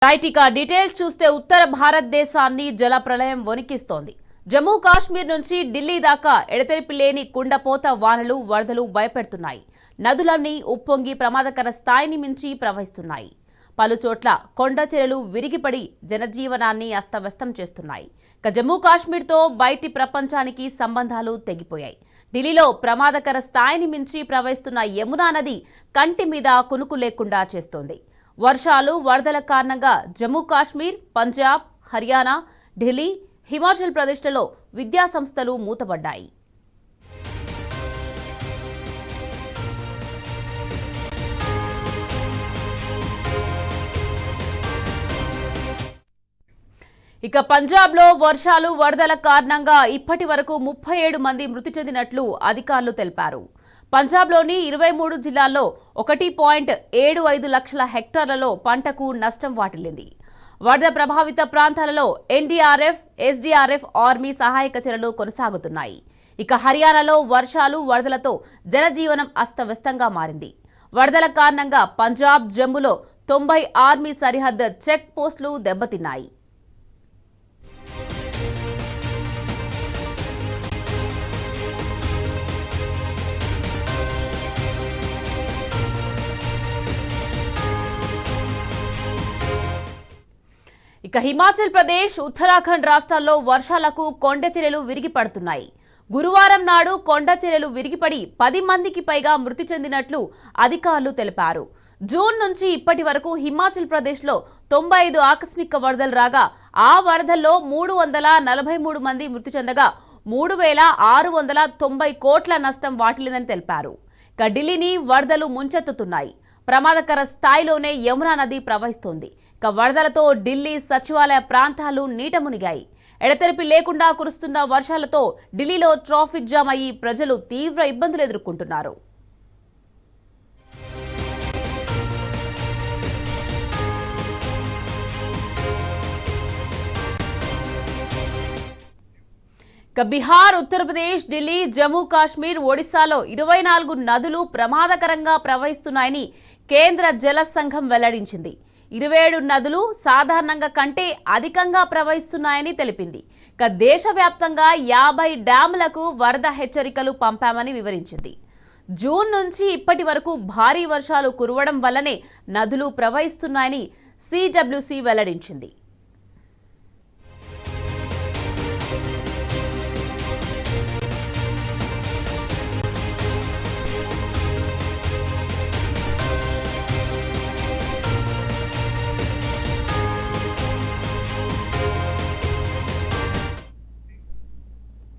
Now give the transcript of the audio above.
రైటిక details చూస్తే ఉత్తర భారతదేశాన్ని జల ప్రళయం వణికిస్తోంది. జమ్మూ కాశ్మీర్ నుంచి ఢిల్లీ దాకా ఎడతెరిపి లేని కుండపోత వానలు వరదలు భయపెడుతున్నాయి. నదులన్నీ ఉప్పొంగి ప్రమాదకర స్థాయిని మించి ప్రవహిస్తున్నాయి. పలుచోట్ల కొండ చెరలు విరిగిపడి జనజీవనాన్ని అస్తవ్యస్తం చేస్తున్నాయి. జమ్మూ కాశ్మీర్తో బయటి ప్రపంచానికి సంబంధాలు తెగిపోయాయి. ఢిల్లీలో ప్రమాదకర స్థాయిని మించి ప్రవహిస్తున్న యమునా నది కంటి మీద కునుకు లేకుండా చేస్తోంది. వర్షాలు వరదల కారణంగా జమ్మూ కాశ్మీర్, పంజాబ్, హర్యానా, ఢిల్లీ, హిమాచల్ ప్రదేశ్లలో విద్యా సంస్థలు మూతపడ్డాయి. ఇక పంజాబ్లో వర్షాలు వరదల కారణంగా ఇప్పటి వరకు 37 మంది మృతి చెందినట్లు అధికారులు తెలిపారు. పంజాబ్లోని 23 జిల్లాల్లో 1.75 లక్షల హెక్టార్లలో పంటకు నష్టం వాటిల్లింది. వరద ప్రభావిత ప్రాంతాలలో ఎన్డీఆర్ఎఫ్, ఎస్డీఆర్ఎఫ్ ఆర్మీ సహాయక చర్యలు కొనసాగుతున్నాయి. ఇక హర్యానాలో వర్షాలు వరదలతో జనజీవనం అస్తవ్యస్తంగా మారింది. వరదల కారణంగా పంజాబ్, జమ్మూలో 90 ఆర్మీ సరిహద్దు చెక్ పోస్టులు దెబ్బతిన్నాయి. ఇక హిమాచల్ ప్రదేశ్, ఉత్తరాఖండ్ రాష్ట్రాల్లో వర్షాలకు కొండ చర్యలు విరిగి పడుతున్నాయి. గురువారం నాడు కొండ చర్యలు విరిగిపడి 10 మందికి పైగా మృతి చెందినట్లు అధికారులు తెలిపారు. జూన్ నుంచి ఇప్పటి వరకు హిమాచల్ ప్రదేశ్లో 95 ఆకస్మిక వరదలు రాగా ఆ వరదల్లో 343 మంది మృతి చెందగా 3690 కోట్ల నష్టం వాటిల్లిందని తెలిపారు. ఇక ఢిల్లీని వరదలు ముంచెత్తుతున్నాయి. ప్రమాదకర స్థాయిలోనే యమునా నది ప్రవహిస్తోంది. ఇక వరదలతో ఢిల్లీ సచివాలయ ప్రాంతాలు నీట మునిగాయి. ఎడతెరిపి లేకుండా కురుస్తున్న వర్షాలతో ఢిల్లీలో ట్రాఫిక్ జామ్ అయ్యి ప్రజలు తీవ్ర ఇబ్బందులు ఎదుర్కొంటున్నారు. బీహార్, ఉత్తరప్రదేశ్, ఢిల్లీ, జమ్మూ కాశ్మీర్, ఒడిశాలో 24 నదులు ప్రమాదకరంగా ప్రవహిస్తున్నాయని కేంద్ర జల సంఘం వెల్లడించింది. 27 నదులు సాధారణంగా కంటే అధికంగా ప్రవహిస్తున్నాయని తెలిపింది. దేశవ్యాప్తంగా 50 డ్యాములకు వరద హెచ్చరికలు పంపామని వివరించింది. జూన్ నుంచి ఇప్పటి వరకు భారీ వర్షాలు కురవడం వల్లనే నదులు ప్రవహిస్తున్నాయని సిడబ్ల్యూసి వెల్లడించింది.